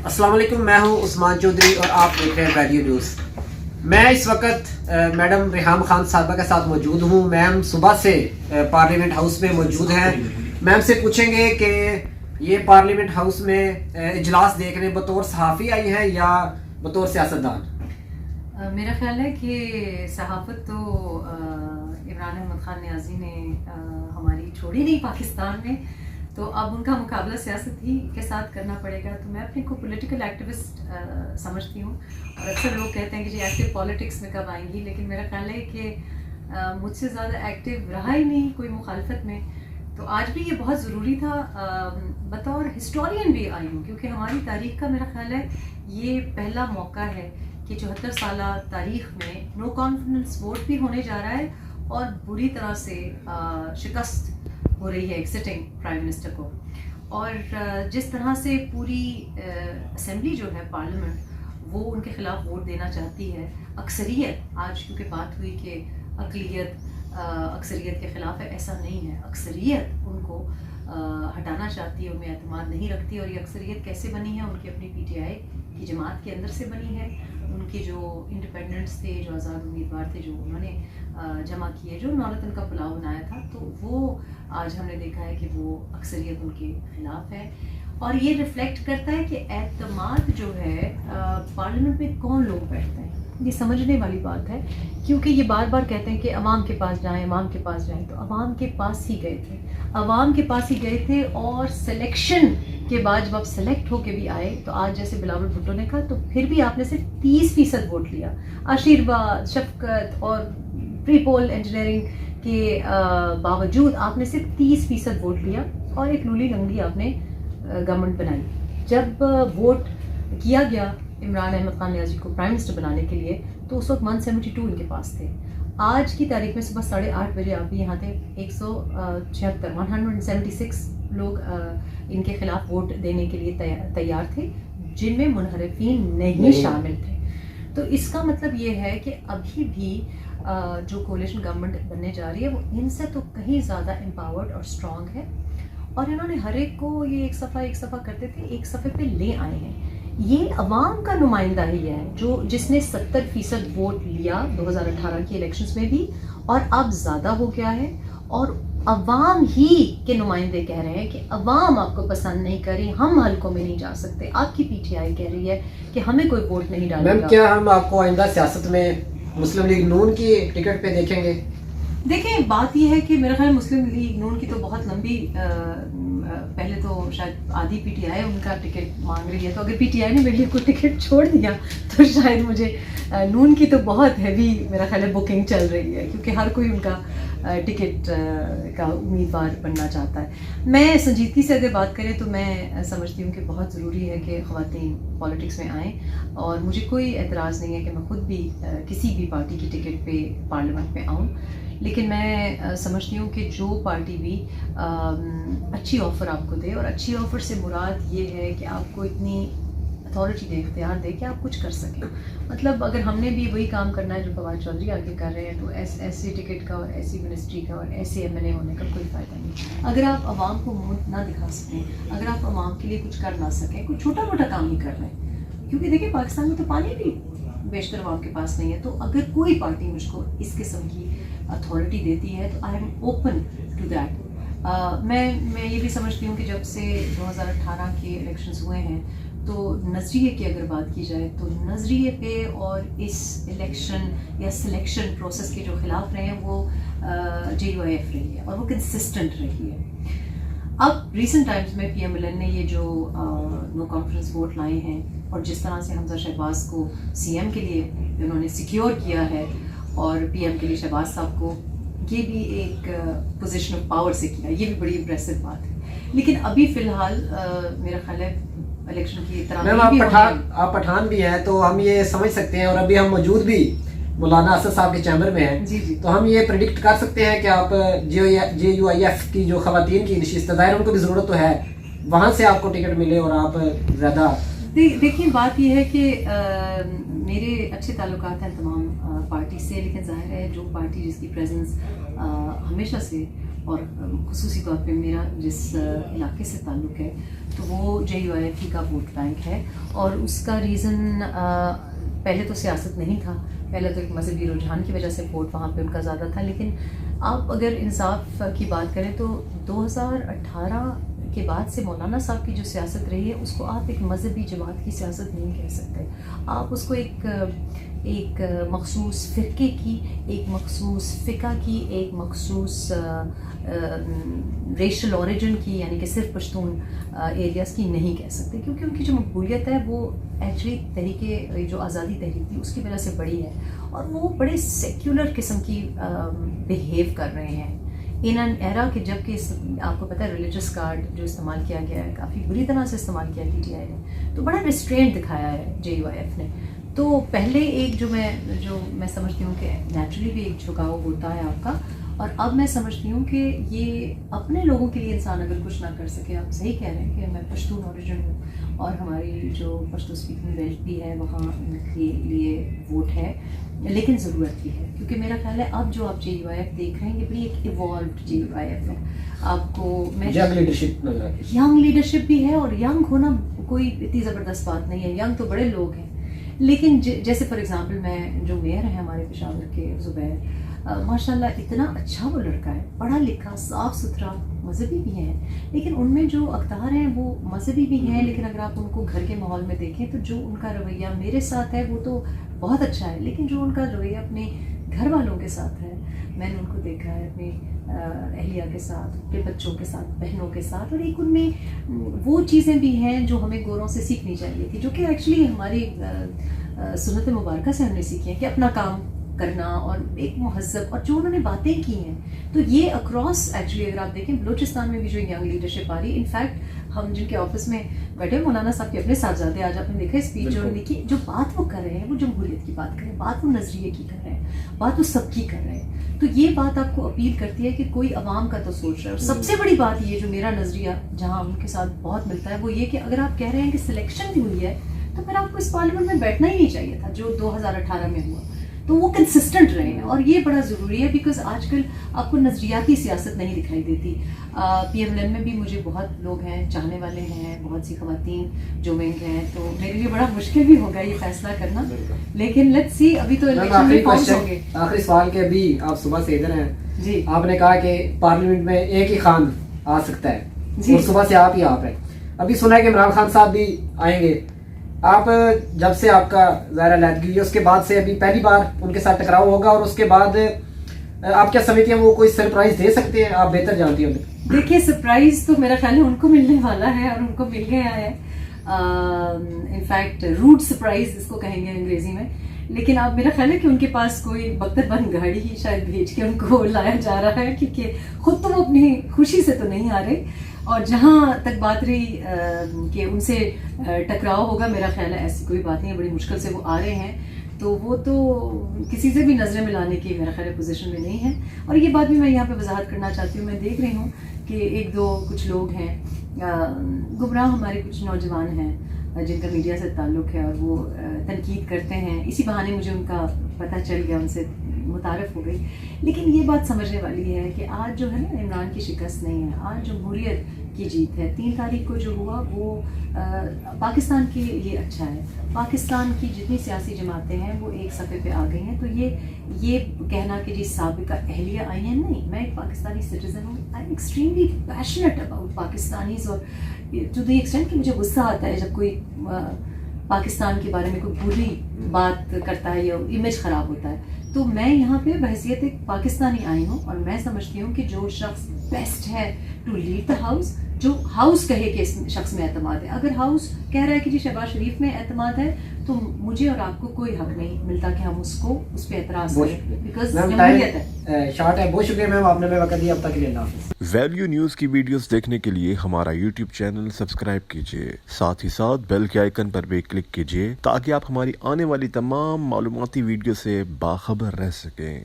السلام علیکم، میں ہوں عثمان چودھری اور آپ دیکھ رہے ہیں ریڈیو نیوز۔ میں اس وقت میڈم ریحام خان صاحبہ کے ساتھ موجود ہوں۔ میم صبح سے پارلیمنٹ ہاؤس میں موجود ہیں۔ میم سے پوچھیں گے کہ یہ پارلیمنٹ ہاؤس میں اجلاس دیکھنے بطور صحافی آئی ہیں یا بطور سیاستدان؟ میرا خیال ہے کہ صحافت تو عمران احمد خان نیازی نے ہماری چھوڑی نہیں پاکستان میں، تو اب ان کا مقابلہ سیاست ہی کے ساتھ کرنا پڑے گا۔ تو میں اپنے کو پولیٹیکل ایکٹیوسٹ سمجھتی ہوں، اور اکثر لوگ کہتے ہیں کہ جی ایکٹیو پالیٹکس میں کب آئیں گی، لیکن میرا خیال ہے کہ مجھ سے زیادہ ایکٹیو رہا ہی نہیں کوئی مخالفت میں، تو آج بھی یہ بہت ضروری تھا۔ بطور ہسٹورین بھی آئی ہوں، کیونکہ ہماری تاریخ کا میرا خیال ہے یہ پہلا موقع ہے کہ 74 سالہ تاریخ میں نو کانفیڈنس ووٹ بھی ہونے جا رہا ہے، اور بری طرح سے شکست ہو رہی ہے ایک سٹنگ پرائم منسٹر کو، اور جس طرح سے پوری اسمبلی جو ہے پارلیمنٹ وہ ان کے خلاف ووٹ دینا چاہتی ہے۔ اکثریت، آج کیونکہ بات ہوئی کہ اقلیت اکثریت کے خلاف ہے، ایسا نہیں ہے۔ اکثریت ان کو ہٹانا چاہتی ہے، ان میں اعتماد نہیں رکھتی، اور یہ اکثریت کیسے بنی ہے؟ ان کی اپنی پی ٹی آئی کی جماعت کے اندر سے بنی ہے۔ ان کے جو انڈیپینڈنٹس تھے، جو آزاد امیدوار تھے، جو انہوں نے جمع کیے، جو نورتن کا پلاؤ بنایا تھا، تو وہ آج ہم نے دیکھا ہے کہ وہ اکثریت ان کے خلاف ہے، اور یہ ریفلیکٹ کرتا ہے کہ اعتماد جو ہے پارلیمنٹ میں کون لوگ بیٹھتے ہیں، یہ سمجھنے والی بات ہے، کیونکہ یہ بار بار کہتے ہیں کہ عوام کے پاس جائیں، عوام کے پاس جائیں، تو عوام کے پاس ہی گئے تھے، عوام کے پاس ہی گئے تھے، اور سلیکشن کے بعد جب آپ سلیکٹ ہو کے بھی آئے، تو آج جیسے بلاول بھٹو نے کہا، تو پھر بھی آپ نے صرف 30% ووٹ لیا۔ آشیرواد، شفقت اور پری پول انجینئرنگ کے باوجود آپ نے صرف 30% ووٹ لیا، اور ایک لولی لنگڑی آپ نے گورنمنٹ بنائی۔ جب ووٹ کیا گیا عمران احمد خان نیازی کو پرائم منسٹر بنانے کے لیے، تو اس وقت 172 ان کے پاس تھے۔ آج کی تاریخ میں صبح 8:30 بجے آپ بھی یہاں تھے، 176 لوگ ان کے خلاف ووٹ دینے کے لیے تیار تھے، جن میں منحرفین نہیں شامل تھے۔ تو اس کا مطلب یہ ہے کہ ابھی بھی جو کولیشن گورنمنٹ بننے جا رہی ہے وہ ان سے تو کہیں زیادہ امپاورڈ اور اسٹرانگ ہے، اور انہوں نے ہر ایک کو یہ ایک صفحہ کرتے تھے، ایک صفحے پہ لے آئے ہیں۔ یہ عوام کا نمائندہ ہی ہے جس نے 70% ووٹ لیا 2018 کی الیکشنز میں بھی، اور اب زیادہ ہو گیا ہے، اور عوام ہی کے نمائندے کہہ رہے ہیں کہ عوام آپ کو پسند نہیں کر رہی، ہم حلقوں میں نہیں جا سکتے۔ آپ کی پی ٹی آئی کہہ رہی ہے کہ ہمیں کوئی ووٹ نہیں ڈالے گا۔ میم کیا ہم آپ کو آئندہ سیاست میں مسلم لیگ نون کی ٹکٹ پہ دیکھیں گے؟ دیکھیں، بات یہ ہے کہ میرا خیال مسلم لیگ نون کی تو بہت لمبی، پہلے تو شاید آدھی پی ٹی آئی ان کا ٹکٹ مانگ رہی ہے، تو اگر پی ٹی آئی نے میرے لیے کوئی ٹکٹ چھوڑ دیا تو شاید مجھے نون کی تو بہت ہیوی میرا خیال ہے بکنگ چل رہی ہے، کیونکہ ہر کوئی ان کا ٹکٹ کا امیدوار بننا چاہتا ہے۔ میں سنجیدگی سے اگر بات کریں تو میں سمجھتی ہوں کہ بہت ضروری ہے کہ خواتین پالیٹکس میں آئیں، اور مجھے کوئی اعتراض نہیں ہے کہ میں خود بھی کسی بھی پارٹی کی ٹکٹ پہ پارلیمنٹ میں آؤں، لیکن میں سمجھتی ہوں کہ جو پارٹی بھی اچھی آفر آپ کو دے، اور اچھی آفر سے مراد یہ ہے کہ آپ کو اتنی اتھارٹی دے، اختیار دے کہ آپ کچھ کر سکیں۔ مطلب اگر ہم نے بھی وہی کام کرنا ہے جو فواد چودھری آگے کر رہے ہیں، تو ایسی ٹکٹ کا اور ایسی منسٹری کا اور ایسے ایم ایل اے ہونے کا کوئی فائدہ نہیں۔ اگر آپ عوام کو منہ نہ دکھا سکیں، اگر آپ عوام کے لیے کچھ کر نہ سکیں، کوئی چھوٹا موٹا کام ہی کر رہے ہیں، کیونکہ دیکھیں پاکستان میں تو پانی بھی بیشتر عوام کے پاس نہیں ہے، تو اگر کوئی پارٹی مجھ کو اس قسم کی اتھارٹی دیتی ہے تو I am open to that. میں یہ بھی سمجھتی ہوں کہ جب سے 2018 کے الیکشنز ہوئے ہیں، تو نظریے کی اگر بات کی جائے تو نظریے پہ اور اس الیکشن یا سلیکشن پروسیس کے جو خلاف رہے ہیں وہ JUIF رہی ہے، اور وہ کنسسٹنٹ رہی ہے۔ اب ریسنٹ ٹائمز میں پی ایم ایل این نے یہ جو نو کانفیڈنس ووٹ لائے ہیں، اور جس طرح سے حمزہ شہباز کو سی ایم کے لیے انہوں نے سیکیور کیا ہے، اور پی ایم کے لیے شہباز صاحب کو یہ بھی ایک پوزیشن آف پاور سے کیا، یہ بھی بڑی امپریسو بات ہے۔ لیکن ابھی فی الحال میرا خیال ہے الیکشن کی طرح آپ پٹھان بھی ہیں، تو ہم یہ سمجھ سکتے ہیں، اور ابھی ہم موجود بھی مولانا اسد صاحب کے چیمبر میں ہیں، جی، تو ہم یہ پریڈکٹ کر سکتے ہیں کہ آپ JUIF کی جو خواتین کی نشست ظاہر ان کو بھی ضرورت تو ہے، وہاں سے آپ کو ٹکٹ ملے اور آپ زیادہ۔ دیکھیں، بات یہ ہے کہ میرے اچھے تعلقات ہیں تمام پارٹی سے، لیکن ظاہر ہے جو پارٹی جس کی پریزنس ہمیشہ سے اور خصوصی طور پہ میرا جس علاقے سے تعلق ہے تو وہ JUIF کا ووٹ بینک ہے، اور اس کا ریزن پہلے تو سیاست نہیں تھا، پہلے تو ایک مذہبی رجحان کی وجہ سے ووٹ وہاں پہ ان کا زیادہ تھا، لیکن آپ اگر انصاف کی بات کریں تو 2018 کے بعد سے مولانا صاحب کی جو سیاست رہی ہے اس کو آپ ایک مذہبی جماعت کی سیاست نہیں کہہ سکتے، آپ اس کو ایک مخصوص فرقے کی، ایک مخصوص فقہ کی، ایک مخصوص ریشل اوریجن کی، یعنی کہ صرف پشتون ایریاز کی نہیں کہہ سکتے، کیونکہ ان کی جو مقبولیت ہے وہ ایکچولی تحریک جو آزادی تحریک تھی اس کی وجہ سے بڑی ہے، اور وہ بڑے سیکولر قسم کی بیہیو کر رہے ہیں ان این ایرا کہ جب کہ آپ کو پتہ ہے ریلیجس کارڈ جو استعمال کیا گیا ہے کافی بری طرح سے استعمال کیا PTI نے، تو بڑا ریسٹرینٹ دکھایا ہے JUIF نے. تو پہلے ایک جو میں سمجھتی ہوں کہ نیچرلی بھی ایک جھکاؤ ہوتا ہے آپ کا، اور اب میں سمجھتی ہوں کہ یہ اپنے لوگوں کے لیے انسان اگر کچھ نہ کر سکے، آپ صحیح کہہ رہے ہیں کہ میں پشتون اوریجن ہوں اور ہماری جو پشتو اسپیکنگ بیلٹ بھی ہے وہاں ان کے لیے ووٹ ہے، لیکن ضرورت بھی ہے، کیونکہ میرا خیال ہے اب جو آپ JUIF دیکھ رہے ہیں یہ بڑی ایک ایوالوڈ JUIF ہے. آپ کو ینگ لیڈرشپ بھی ہے، اور ینگ ہونا کوئی اتنی زبردست بات نہیں ہے، ینگ تو بڑے لوگ ہیں، لیکن جیسے فار ایگزامپل میں جو میئر ہیں ہمارے پشاور کے زبیر، ماشاء اللہ اتنا اچھا وہ لڑکا ہے، پڑھا لکھا، صاف ستھرا، مذہبی بھی ہیں، لیکن ان میں جو اقدار ہیں وہ مذہبی بھی ہیں، لیکن اگر آپ ان کو گھر کے ماحول میں دیکھیں تو جو ان کا رویہ میرے ساتھ ہے وہ تو بہت اچھا ہے، لیکن جو ان کا رویہ اپنے گھر والوں کے ساتھ ہے، میں نے ان کو دیکھا ہے اپنی اہلیہ کے ساتھ، اپنے بچوں کے ساتھ، بہنوں کے ساتھ، اور ایک ان میں وہ چیزیں بھی ہیں جو ہمیں گوروں سے سیکھنی چاہیے تھی، جو کہ ایکچولی ہماری سنت مبارکہ سے ہم نے سیکھی ہیں، کہ اپنا کام کرنا اور ایک مہذب، اور جو انہوں نے باتیں کی ہیں تو یہ اکراس ایکچولی اگر آپ دیکھیں بلوچستان میں بھی جو ینگ لیڈرشپ آ رہی ہے، انفیکٹ ہم جن کے آفس میں بیٹھے مولانا صاحب کے اپنے صاحبزادے، آج آپ نے دیکھا اسپیچ جو انہوں نے کی، جو بات وہ کر رہے ہیں وہ جمہوریت کی بات کر رہے ہیں، بات وہ نظریے کی کر رہے ہیں، بات وہ سب کی کر رہے ہیں، تو یہ بات آپ کو اپیل کرتی ہے کہ کوئی عوام کا تو سوچ رہا ہے. اور سب سے بڑی بات یہ جو میرا نظریہ جہاں ان کے ساتھ بہت ملتا ہے وہ یہ کہ اگر آپ کہہ رہے ہیں کہ سلیکشن بھی ہوئی ہے تو پھر آپ کو اس پارلیمنٹ میں بیٹھنا ہی نہیں چاہیے تھا جو 2018 میں ہوا، تو وہ کنسسٹنٹ رہے ہیں، اور یہ بڑا ضروری ہے بیکاز آج کل آپ کو نظریاتی سیاست نہیں دکھائی دیتی. PMLN میں بھی مجھے بہت لوگ ہیں، چاہنے والے ہیں، بہت سی خواتین جو ونگ ہیں، تو میرے لیے بڑا مشکل بھی ہوگا یہ فیصلہ کرنا، لیکن لیٹس سی. ابھی تو الیکشن میں پہنچ ہوں گے. آخری سوال کے ابھی آپ صبح سے ادھر ہیں جی، آپ نے کہا کہ پارلیمنٹ میں ایک ہی خان آ سکتا ہے، اور صبح سے آپ ہی آپ ہیں، ابھی سنا ہے کہ عمران خان صاحب بھی آئیں گے. آپ جب سے آپ کا ظاہر علیحدگی ہوئی اس کے بعد سے ابھی پہلی بار ان کے ساتھ ٹکراؤ ہوگا، اور اس کے بعد آپ کیا سمجھتی ہیں وہ کوئی سرپرائز دے سکتے ہیں؟ آپ بہتر جانتی ہیں. دیکھیے سرپرائز تو میرا خیال ہے ان کو ملنے والا ہے، اور ان کو مل گیا ہے، انفیکٹ روڈ سرپرائز اس کو کہیں گے انگریزی میں، لیکن اب میرا خیال ہے کہ ان کے پاس کوئی بختر بند گاڑی ہی شاید بھیج کے ان کو لایا جا رہا ہے، کیونکہ خود تو وہ اپنی خوشی سے تو نہیں آ رہے. اور جہاں تک بات رہی کہ ان سے ٹکراؤ ہوگا، میرا خیال ہے ایسی کوئی بات نہیں ہے، بڑی مشکل سے وہ آ رہے ہیں، تو وہ تو کسی سے بھی نظریں ملانے کی میرا خیال ہے پوزیشن میں نہیں ہے. اور یہ بات بھی میں یہاں پہ وضاحت کرنا چاہتی ہوں، میں دیکھ رہی ہوں کہ ایک دو کچھ لوگ ہیں گمراہ، ہمارے کچھ نوجوان ہیں جن کا میڈیا سے تعلق ہے، اور وہ تنقید کرتے ہیں، اسی بہانے مجھے ان کا پتہ چل گیا، ان سے متعارف ہو گئی. لیکن یہ بات سمجھنے والی ہے کہ آج جو ہے نا عمران کی شکست نہیں ہے، آج جمہوریت کی جیت ہے. 3 تاریخ کو جو ہوا وہ پاکستان کے لیے اچھا ہے. پاکستان کی جتنی سیاسی جماعتیں ہیں وہ ایک صفحے پہ آ گئی ہیں. تو یہ کہنا کہ جی سابقہ اہلیہ آئی ہیں، نہیں، میں ایک پاکستانی سٹیزن ہوں. I am extremely passionate about Pakistanis, اور ٹو دی ایکسٹینٹ کہ مجھے غصہ آتا ہے جب کوئی پاکستان کے بارے میں کوئی بری بات کرتا ہے یا امیج خراب ہوتا ہے. تو میں یہاں پہ بحیثیت ایک پاکستانی آئی ہوں، اور میں سمجھتی ہوں کہ جو شخص بیسٹ ہے ٹو لیڈ دا ہاؤس، جو ہاؤس کہے کہ اس شخص میں اعتماد ہے. اگر ہاؤس کہہ رہا ہے کہ جی شہباز شریف میں اعتماد ہے تو مجھے اور آپ کو کوئی حق نہیں ملتا کہ ہم اس پہ اعتراض کریں، بیکاز جمہوریت ہے. شارٹ ہے. بہت شکریہ میم، آپ نے وقت دیا. اب تک کے لیے اللہ حافظ. ویلیو نیوز کی ویڈیوز دیکھنے کے لیے ہمارا یوٹیوب چینل سبسکرائب کیجیے، ساتھ ہی ساتھ بیل کے آئیکن پر بھی کلک کیجیے تاکہ آپ ہماری آنے والی تمام معلوماتی ویڈیو سے باخبر رہ سکیں.